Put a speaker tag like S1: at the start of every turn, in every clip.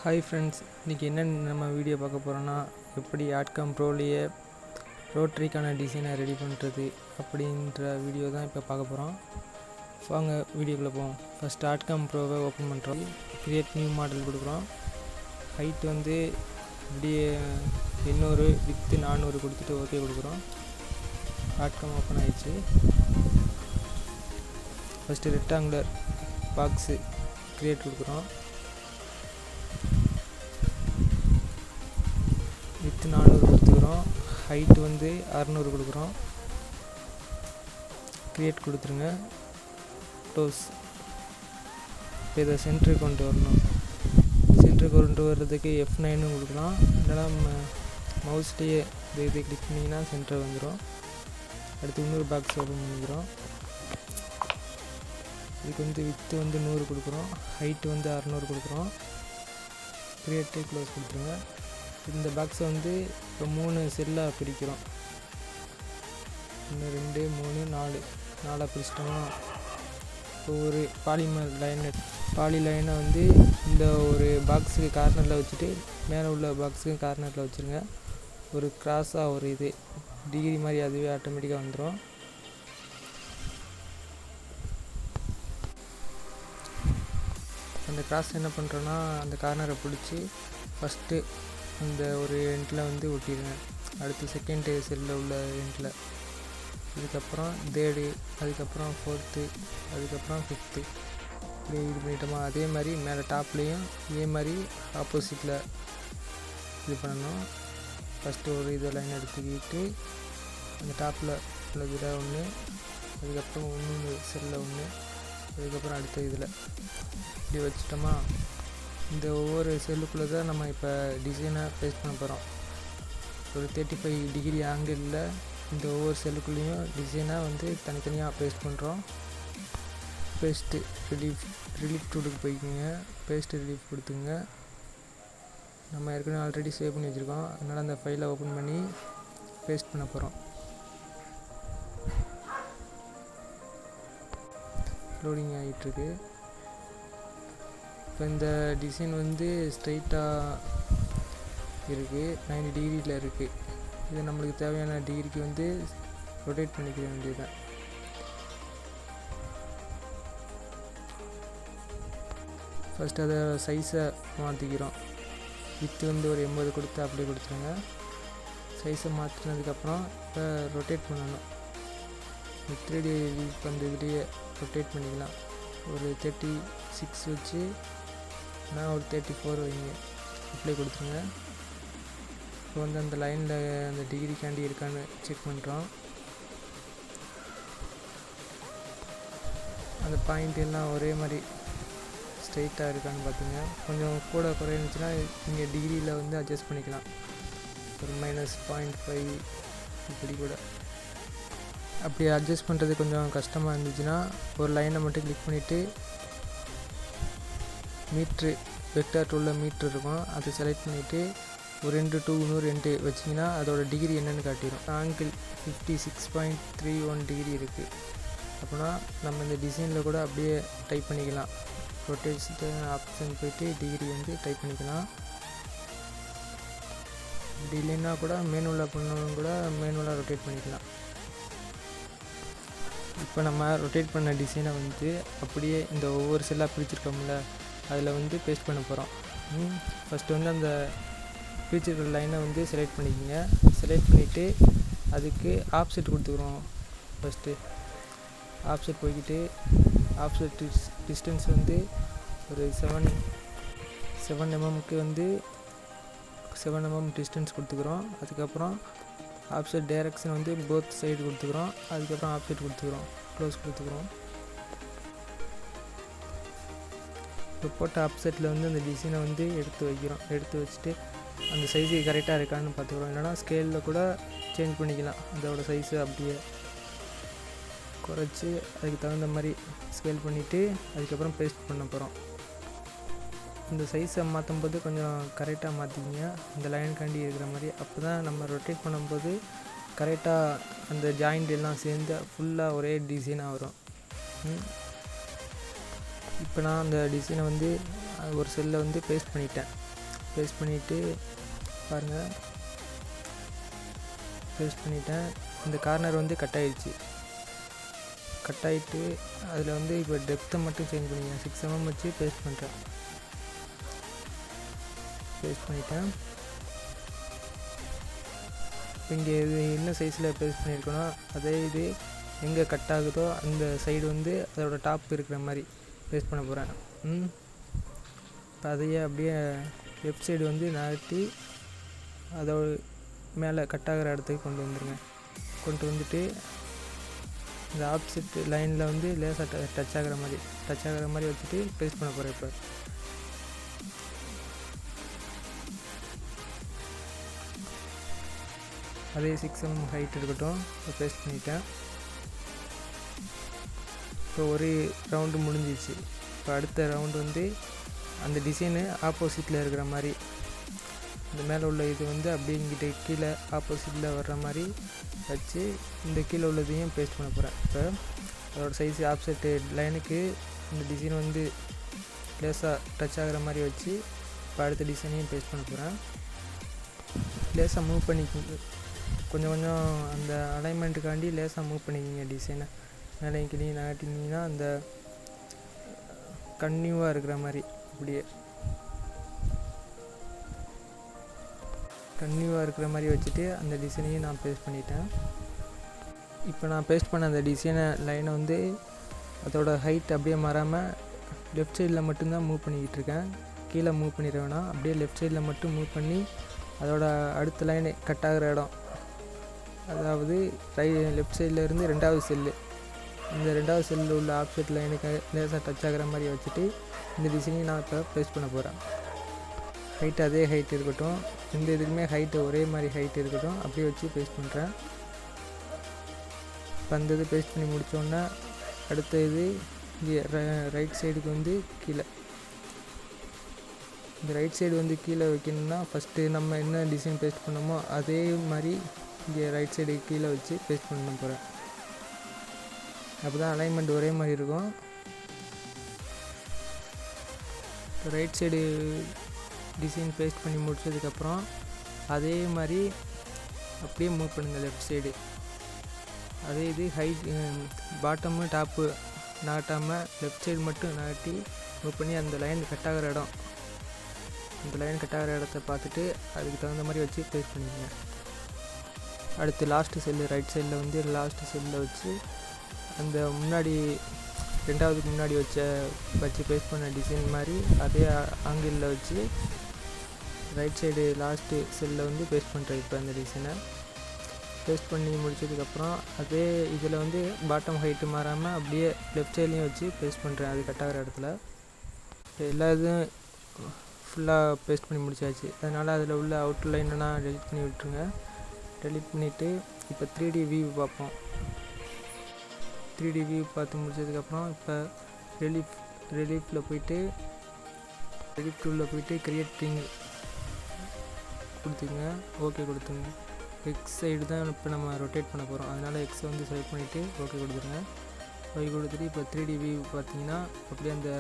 S1: Hi friends, இன்றைக்கி என்ன நம்ம வீடியோ பார்க்க போகிறோன்னா, எப்படி ஆட்காம் ப்ரோலேயே ரோட்டரிக்கான டிசைனை ரெடி பண்ணுறது அப்படின்ற வீடியோ தான் இப்போ பார்க்க போகிறோம். வாங்க வீடியோக்குள்ளே போவோம். ஃபஸ்ட் ஆட்காம் ப்ரோவை ஓப்பன் பண்ணுறோம். கிரியேட் நியூ மாடல் கொடுக்குறோம். ஹைட் வந்து இப்படியே 800 வித்து 400 கொடுத்துட்டு ஓகே கொடுக்குறோம். ஆட்காம் ஓப்பன் ஆயிடுச்சு. ஃபஸ்ட்டு ரெக்டாங்குலர் பாக்ஸு கிரியேட் கொடுக்குறோம். வித்து 400 கொடுத்துக்கிறோம். ஹைட்டு வந்து 600 கொடுக்குறோம். கிரியேட் கொடுத்துருங்க. க்ளோஸ். இப்போ இதை சென்டருக்கு கொண்டு வரணும். சென்டருக்கு கொண்டு வர்றதுக்கு F9 கொடுக்கலாம். இல்லைனா மவுஸ்லேயே இது கிளிக் பண்ணிங்கன்னா சென்டர் வந்துடும். அடுத்து இன்னொரு பாக்ஸ் ஓப்பன் பண்ணிக்கிறோம். இதுக்கு வந்து வித்து வந்து 100 கொடுக்குறோம். ஹைட்டு வந்து 600 கொடுக்குறோம். கிரியேட்டு க்ளோஸ் கொடுத்துருங்க. இந்த பாக்ஸை வந்து இப்போ 3 செல்லாக பிரிக்கிறோம். 1 2 3 4 பிரிச்சிட்டோம்னா இப்போ ஒரு பாலி லைனை வந்து இந்த ஒரு பாக்ஸுக்கு கார்னரில் வச்சுட்டு மேலே உள்ள பாக்ஸுக்கு கார்னரில் வச்சுருங்க. ஒரு கிராஸாக ஒரு இது டிகிரி மாதிரி அதுவே ஆட்டோமேட்டிக்காக வந்துடும். அந்த கிராஸ் என்ன பண்ணுறோன்னா, அந்த கார்னரை பிடிச்சி ஃபஸ்ட்டு அந்த ஒரு எண்டில் வந்து ஒட்டிடுங்க. அடுத்து செகண்டு செல்லில் உள்ள எண்டில், இதுக்கப்புறம் தேர்டு, அதுக்கப்புறம் ஃபோர்த்து, அதுக்கப்புறம் ஃபிஃப்த்து, இப்படி இது பண்ணிட்டோமா. அதே மாதிரி மேலே டாப்லேயும் இதே மாதிரி ஆப்போசிட்டில் இது பண்ணணும். ஃபஸ்ட்டு ஒரு இதை லைன் எடுத்துக்கிட்டு அந்த டாப்பில் உள்ள இதில் ஒன்று, அதுக்கப்புறம் இன்னொன்று செல்லில் ஒன்று, அதுக்கப்புறம் அடுத்த இதில் இப்படி வச்சுட்டோமா. இந்த ஒவ்வொரு செல்லுக்குள்ளே தான் நம்ம இப்போ டிசைனை பேஸ்ட் பண்ண போகிறோம். ஒரு 35 டிகிரி ஆங்கிளில் இந்த ஒவ்வொரு செல்லுக்குள்ளேயும் டிசைனாக வந்து தனித்தனியாக பேஸ்ட் பண்ணுறோம். பேஸ்ட்டு ரிலீஃப் டூலுக்கு போய்க்குங்க. பேஸ்ட்டு ரிலீஃப் கொடுத்துங்க. நம்ம ஏற்கனவே ஆல்ரெடி சேவ் பண்ணி வச்சுருக்கோம். அதனால் அந்த ஃபைலை ஓப்பன் பண்ணி பேஸ்ட் பண்ண போகிறோம். லோடிங் ஆகிட்டுருக்கு. இப்போ இந்த டிசைன் வந்து ஸ்ட்ரைட்டாக இருக்குது, 90 டிகிரியில் இருக்குது. இது நம்மளுக்கு தேவையான டிகிரிக்கு வந்து ரொட்டேட் பண்ணிக்க வேண்டியதுதான். ஃபஸ்ட்டு அதை சைஸை மாற்றிக்கிறோம். வித்து வந்து ஒரு 80 கொடுத்து அப்படியே கொடுத்துருங்க. சைஸை மாற்றினதுக்கப்புறம் இப்போ ரொட்டேட் பண்ணணும். 3D வந்து இதுலேயே ரொட்டேட் பண்ணிக்கலாம். ஒரு 36 வச்சு நான் ஒரு 34 வைங்க. அப்ளை கொடுத்துருங்க. இப்போ வந்து அந்த லைனில் அந்த டிகிரிக்காண்டி இருக்கான்னு செக் பண்ணுறோம். அந்த பாயிண்ட் எல்லாம் ஒரே மாதிரி ஸ்ட்ரைட்டாக இருக்கான்னு பார்த்துங்க. கொஞ்சம் கூட குறைஞ்சிச்சுன்னா நீங்கள் டிகிரியில் வந்து அட்ஜஸ்ட் பண்ணிக்கலாம். ஒரு -0.5 இப்படி கூட. அப்படி அட்ஜஸ்ட் பண்ணுறது கொஞ்சம் கஷ்டமாக இருந்துச்சுன்னா ஒரு லைனை மட்டும் கிளிக் பண்ணிவிட்டு மீட்ரு வெக்டார் டூலில் மீட்ரு இருக்கும், அதை செலக்ட் பண்ணிவிட்டு ஒரு 2 to இன்னொரு 2 வச்சிங்கன்னா அதோட டிகிரி என்னென்னு காட்டிடும். ஆங்கிள் 56.31 டிகிரி இருக்குது. அப்படின்னா நம்ம இந்த டிசைனில் கூட அப்படியே டைப் பண்ணிக்கலாம். ரொட்டேஷன் ஆப்ஷன் போய்ட்டு டிகிரி வந்து டைப் பண்ணிக்கலாம். இப்படி இல்லைன்னா கூட மேனுவலாக பண்ணணும், கூட மேனுவலாக ரொட்டேட் பண்ணிக்கலாம். இப்போ நம்ம ரொட்டேட் பண்ண டிசைனை வந்து அப்படியே இந்த ஒவ்வொரு செல்லாக பிரிச்சுருக்கோம்ல, அதில் வந்து பேஸ்ட் பண்ண போகிறோம். ஃபஸ்ட்டு வந்து அந்த பிரிச்சிருக்கிற லைனை வந்து செலக்ட் பண்ணிக்கோங்க. செலக்ட் பண்ணிவிட்டு அதுக்கு ஆப்செட் கொடுத்துக்குறோம். ஃபஸ்ட்டு ஆப்செட் போய்கிட்டு ஆப்செட் டிஸ்டன்ஸ் வந்து ஒரு 7 mmக்கு வந்து 7 mm டிஸ்டன்ஸ் கொடுத்துக்குறோம். அதுக்கப்புறம் ஆப்செட் டைரக்ஷன் வந்து போத் சைடு கொடுத்துக்குறோம். அதுக்கப்புறம் ஆப்செட் கொடுத்துக்குறோம். க்ளோஸ் கொடுத்துக்குறோம். இப்போ போட்ட ஆப்செட்டில் வந்து அந்த டிசைனை வந்து எடுத்து வைக்கிறோம். எடுத்து வச்சுட்டு அந்த சைஸு கரெக்டாக இருக்கான்னு பார்த்துக்குறோம். இல்லைனா ஸ்கேலில் கூட சேஞ்ச் பண்ணிக்கலாம். அதோட சைஸு அப்படியே குறைச்சி அதுக்கு தகுந்த மாதிரி ஸ்கேல் பண்ணிவிட்டு அதுக்கப்புறம் பேஸ்ட் பண்ண போகிறோம். இந்த சைஸை மாற்றும் போது கொஞ்சம் கரெக்டாக மாற்றிக்கிங்க, இந்த லைனுக்காண்டி இருக்கிற மாதிரி. அப்போ தான் நம்ம ரொட்டேட் பண்ணும்போது கரெக்டாக அந்த ஜாயிண்ட் எல்லாம் சேர்ந்து ஃபுல்லாக ஒரே டிசைனாக வரும். இப்போ நான் அந்த டிசைனை வந்து ஒரு செல்லில் வந்து பேஸ்ட் பண்ணிட்டேன். பேஸ்ட் பண்ணிவிட்டு பாருங்கள், பேஸ்ட் பண்ணிட்டேன். இந்த கார்னர் வந்து கட் ஆகிடுச்சு. கட் ஆகிட்டு அதில் வந்து இப்போ டெப்த்தை மட்டும் சேஞ்ச் பண்ணிக்கிறேன். 6 mm வச்சு பேஸ்ட் பண்ணுறேன். பேஸ்ட் பண்ணிட்டேன். இங்கே இது என்ன சைஸில் பேஸ்ட் பண்ணியிருக்கோன்னா அதே இது எங்கே கட் ஆகுதோ அந்த சைடு வந்து அதோட டாப் இருக்கிற மாதிரி பேஸ்ட் பண்ண போகிறேன். இப்போ அதையே அப்படியே லெஃப்ட் சைடு வந்து நகர்த்தி அதோட மேலே கட் ஆகிற இடத்துக்கு கொண்டு வந்துடுங்க. கொண்டு வந்துட்டு இந்த ஆப்செட் லைனில் வந்து லேசாக டச் ஆகிற மாதிரி வச்சுட்டு பேஸ்ட் பண்ண போகிறேன். இப்போ அதே 6 mm ஹைட் இருக்கட்டும். இப்போ பேஸ்ட் பண்ணிட்டேன். இப்போ ஒரு ரவுண்டு முடிஞ்சிச்சு. இப்போ அடுத்த ரவுண்டு வந்து அந்த டிசைனு ஆப்போசிட்டில் இருக்கிற மாதிரி, இந்த மேலே உள்ள இது வந்து அப்படியே இங்கிட்ட கீழே ஆப்போசிட்டில் வர்ற மாதிரி வச்சு இந்த கீழே உள்ளதையும் பேஸ்ட் பண்ண போகிறேன். இப்போ அதோட சைஸு ஆப்செட்டு லைனுக்கு இந்த டிசைன் வந்து லேசாக டச் ஆகிற மாதிரி வச்சு இப்போ அடுத்த டிசைனையும் பேஸ்ட் பண்ண போகிறேன். லேசாக மூவ் பண்ணிக்கிங்க, கொஞ்சம் கொஞ்சம் அந்த அலைன்மெண்ட்டுக்காண்டி லேசாக மூவ் பண்ணிக்கிங்க. டிசைனை மேலே கிளி நகட்டினீங்கன்னா அந்த கன்னியூவாக இருக்கிற மாதிரி அப்படியே கன்னியூவாக இருக்கிற மாதிரி வச்சுட்டு அந்த டிசைனையும் நான் பேஸ்ட் பண்ணிட்டேன். இப்போ நான் பேஸ்ட் பண்ண அந்த டிசைனை லைனை வந்து அதோட ஹைட் அப்படியே மாறாமல் லெஃப்ட் சைடில் மட்டும்தான் மூவ் பண்ணிக்கிட்டு இருக்கேன். கீழே மூவ் பண்ணிடுவேன்னா அப்படியே லெஃப்ட் சைடில் மட்டும் மூவ் பண்ணி அதோட அடுத்த லைனு கட் ஆகிற இடம், அதாவது லெஃப்ட் சைடில் இருந்து 2வது செல்லு, இந்த 2வது செல்லில் உள்ள ஆப்செட் லைனுக்கு லேசாக டச் ஆகிற மாதிரி வச்சுட்டு இந்த டிசைனையும் நான் இப்போ பேஸ்ட் பண்ண போகிறேன். ஹைட் அதே ஹைட் இருக்கட்டும், இந்த இதுக்குமே ஹைட்டு ஒரே மாதிரி ஹைட் இருக்கட்டும், அப்படியே வச்சு பேஸ்ட் பண்ணுறேன். இப்போ அந்த இது பேஸ்ட் பண்ணி முடித்தோன்னா அடுத்த இது இங்கே ரைட் சைடுக்கு வந்து கீழே, இந்த ரைட் சைடு வந்து கீழே வைக்கணும்னா ஃபஸ்ட்டு நம்ம என்ன டிசைன் பேஸ்ட் பண்ணோமோ அதே மாதிரி இங்கே ரைட் சைடு கீழே வச்சு பேஸ்ட் பண்ண போகிறேன். அப்போ தான் அலைன்மெண்ட் ஒரே மாதிரி இருக்கும். ரைட் சைடு டிசைன் பேஸ்ட் பண்ணி முடிச்சதுக்கப்புறம் அதே மாதிரி அப்படியே மூவ் பண்ணுங்கள் லெஃப்ட் சைடு. அதே இது ஹைட் பாட்டமு டாப்பு நாட்டாமல் லெஃப்ட் சைடு மட்டும் நாட்டி மூவ் பண்ணி அந்த லைன் கட் ஆகிற இடம், அந்த லைன் கட் ஆகிற இடத்த பார்த்துட்டு அதுக்கு தகுந்த மாதிரி வச்சு பேஸ்ட் பண்ணிக்கங்க. அடுத்து லாஸ்ட்டு செல்லு ரைட் சைடில் வந்து லாஸ்ட்டு செல்லில் வச்சு அந்த முன்னாடி 2வதுக்கு முன்னாடி வச்சு பேஸ்ட் பண்ண டிசைன் மாதிரி அதே ஆங்கிளில் வச்சு ரைட் சைடு லாஸ்ட்டு செல்லில் வந்து பேஸ்ட் பண்ணுறேன். இப்போ அந்த டிசைனை பேஸ்ட் பண்ணி முடிச்சதுக்கப்புறம் அதே இதில் வந்து பாட்டம் ஹைட்டு மாறாமல் அப்படியே லெஃப்ட் சைட்லேயும் வச்சு பேஸ்ட் பண்ணுறேன். அது கட் ஆகிற இடத்துல எல்லா இதுவும் ஃபுல்லாக பேஸ்ட் பண்ணி முடிச்சாச்சு. அதனால் அதில் உள்ள அவுட்டர் லைனை டெலிட் பண்ணி விட்டுருங்க. டெலிட் பண்ணிவிட்டு இப்போ 3D வியூ பார்ப்போம். 3D வியூ பார்த்து முடிச்சதுக்கப்புறம் இப்போ ரிலீஃபில் போயிட்டு ரிலீஃப் டூலில் போயிட்டு கிரியேட்டிங் கொடுத்துங்க. ஓகே கொடுத்துங்க. எக்ஸ் சைடு தான் இப்போ நம்ம ரொட்டேட் பண்ண போகிறோம், அதனால் எக்ஸை வந்து செலக்ட் பண்ணிவிட்டு ஓகே கொடுத்துருங்க. ஓகே கொடுத்துட்டு இப்போ 3D வியூ பார்த்தீங்கன்னா அப்படியே அந்த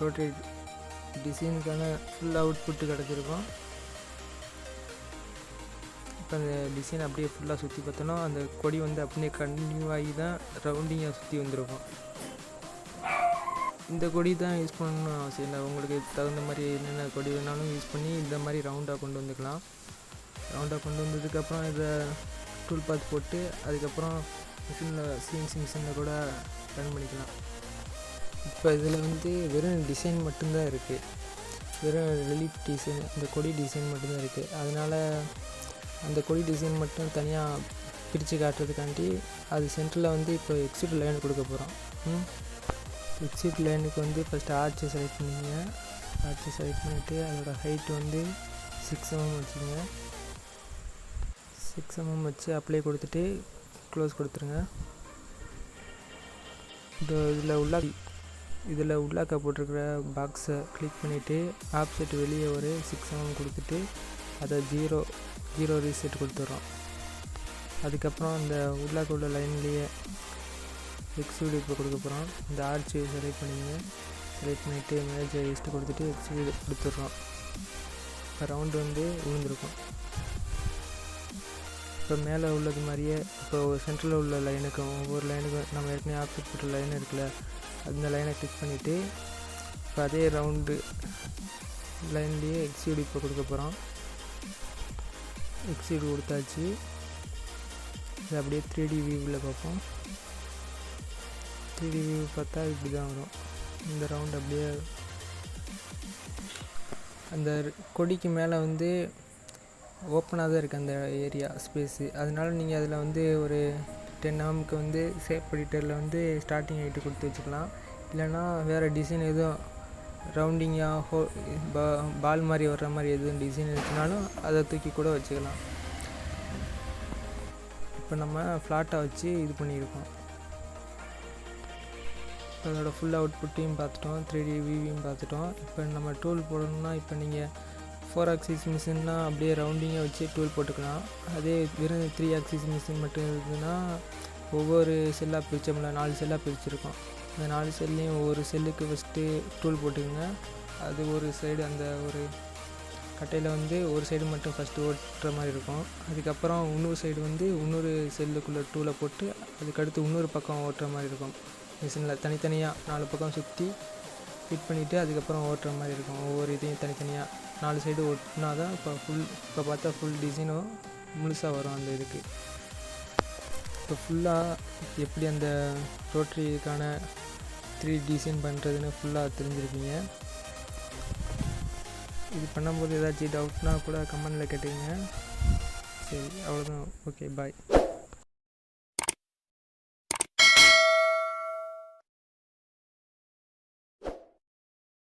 S1: ரொட்டேட் டிசைனுக்கான ஃபுல் அவுட்புட்டு கிடச்சிருக்கும். இப்போ அந்த டிசைன் அப்படியே ஃபுல்லாக சுற்றி பார்த்தோன்னா அந்த கொடி வந்து அப்படியே கண்டினியூ ஆகி தான் ரவுண்டிங்காக சுற்றி வந்திருக்கும். இந்த கொடி தான் யூஸ் பண்ணணும்னு அவசியம் இல்லை, உங்களுக்கு தகுந்த மாதிரி என்னென்ன கொடி வேணாலும் யூஸ் பண்ணி இந்த மாதிரி ரவுண்டாக கொண்டு வந்துக்கலாம். ரவுண்டாக கொண்டு வந்ததுக்கப்புறம் இதை டூல் பாத் போட்டு அதுக்கப்புறம் சிஎன்சி மிஷினில் கூட ரன் பண்ணிக்கலாம். இப்போ இதில் வந்து வெறும் டிசைன் மட்டும்தான் இருக்குது, வெறும் ரிலீஃப் டிசைன் இந்த கொடி டிசைன் மட்டும்தான் இருக்குது. அதனால் அந்த கொடி டிசைன் மட்டும் தனியாக பிரித்து காட்டுறதுக்காண்டி அது சென்டரில் வந்து இப்போ எக்ஸிட் லைன் கொடுக்க போகிறோம். எக்ஸிட் லைனுக்கு வந்து ஃபஸ்ட்டு ஆர்ச்சை செலக்ட் பண்ணிங்க. ஆர்ச்சை செலக்ட் பண்ணிவிட்டு அதோடய ஹைட் வந்து 6 mm வச்சுங்க. 6 mm வச்சு அப்ளை கொடுத்துட்டு க்ளோஸ் கொடுத்துருங்க. இதில் உள்ளாக்க போட்டிருக்கிற பாக்ஸை கிளிக் பண்ணிவிட்டு ஆப்செட் வெளியே ஒரு 6 mm கொடுத்துட்டு அதை ஜீரோ ரீசெட் கொடுத்துட்றோம். அதுக்கப்புறம் இந்த உள்ளாக்க உள்ள லைன்லேயே எக்ஸ்ட்ரூட் இப்போ கொடுக்க போகிறோம். இந்த ஆர்ச்சி செலக்ட் பண்ணிங்க. செலக்ட் பண்ணிவிட்டு மேஜை லிஸ்ட்டு கொடுத்துட்டு எக்ஸ்ட்ரூட் கொடுத்துட்றோம். ரவுண்டு வந்து விழுந்திருக்கும். இப்போ மேலே உள்ளது மாதிரியே இப்போ சென்டரில் உள்ள லைனுக்கும் ஒவ்வொரு லைனுக்கும் நம்ம ஏற்கனவே ஆப்செட் போட்ட லைன் இருக்குல்ல, அந்த லைனை கிளிக் பண்ணிவிட்டு இப்போ அதே ரவுண்டு லைன்லேயே எக்ஸியூட் இப்போ கொடுக்க போகிறோம். எக்ஸியூட் கொடுத்தாச்சு. இது அப்படியே 3D வியூவில் பார்ப்போம். 3D வியூ பார்த்தா இப்படி தான் வரும். இந்த ரவுண்ட் அப்படியே அந்த கொடிக்கு மேலே வந்து ஓப்பனாக தான் இருக்குது அந்த ஏரியா ஸ்பேஸு. அதனால நீங்கள் அதில் வந்து ஒரு 10 mm வந்து ஷேப் எடிட்டரில் வந்து ஸ்டார்டிங் ஹைட்டு கொடுத்து வச்சுக்கலாம். இல்லைன்னா வேறு டிசைன் எதுவும் ரவுண்டிங்காக பால் மாதிரி வர்ற மாதிரி எதுவும் டிசைன் இருந்துச்சுனாலும் அதை தூக்கி கூட வச்சுக்கலாம். இப்போ நம்ம ஃப்ளாட்டாக வச்சு இது பண்ணியிருக்கோம். அதோட ஃபுல் அவுட்புட்டையும் பார்த்துட்டோம், 3D வியூவையும் பார்த்துட்டோம். இப்போ நம்ம டூல் போடணும்னா இப்போ நீங்கள் 4 ஆக்சிஸ் மிஷின்னா அப்படியே ரவுண்டிங்காக வச்சு டூல் போட்டுக்கலாம். அதே வெறும் 3 ஆக்சிஸ் மிஷின் மட்டும் இருந்ததுன்னா ஒவ்வொரு செல்லாக பிரித்தோம்ல, 4 செல்லாக பிரிச்சுருக்கோம். அந்த 4 செல்லையும் ஒவ்வொரு செல்லுக்கு ஃபஸ்ட்டு டூல் போட்டுக்கோங்க. அது ஒரு சைடு அந்த ஒரு கட்டையில் வந்து ஒரு சைடு மட்டும் ஃபஸ்ட்டு ஓட்டுற மாதிரி இருக்கும். அதுக்கப்புறம் இன்னொரு சைடு வந்து இன்னொரு செல்லுக்குள்ளே டூலை போட்டு அதுக்கடுத்து இன்னொரு பக்கம் ஓட்டுற மாதிரி இருக்கும். மிஷினில் தனித்தனியாக 4 பக்கம் சுற்றி ஃபிட் பண்ணிவிட்டு அதுக்கப்புறம் ஓட்டுற மாதிரி இருக்கும். ஒவ்வொரு இதையும் தனித்தனியாக 4 சைடு ஓட்டினா தான் இப்போ பார்த்தா ஃபுல் டிசைனும் முழுசாக வரும் அந்த இதுக்கு. இப்போ ஃபுல்லாக எப்படி அந்த ரோட்டரிக்கான 3D டிசைன் பண்ணுறதுன்னு ஃபுல்லாக தெரிஞ்சிருப்பீங்க. இது பண்ணும்போது ஏதாச்சும் டவுட்னா கூட கமெண்டில் கேட்டுக்கங்க. சரி, அவ்வளோதான். ஓகே, பாய்.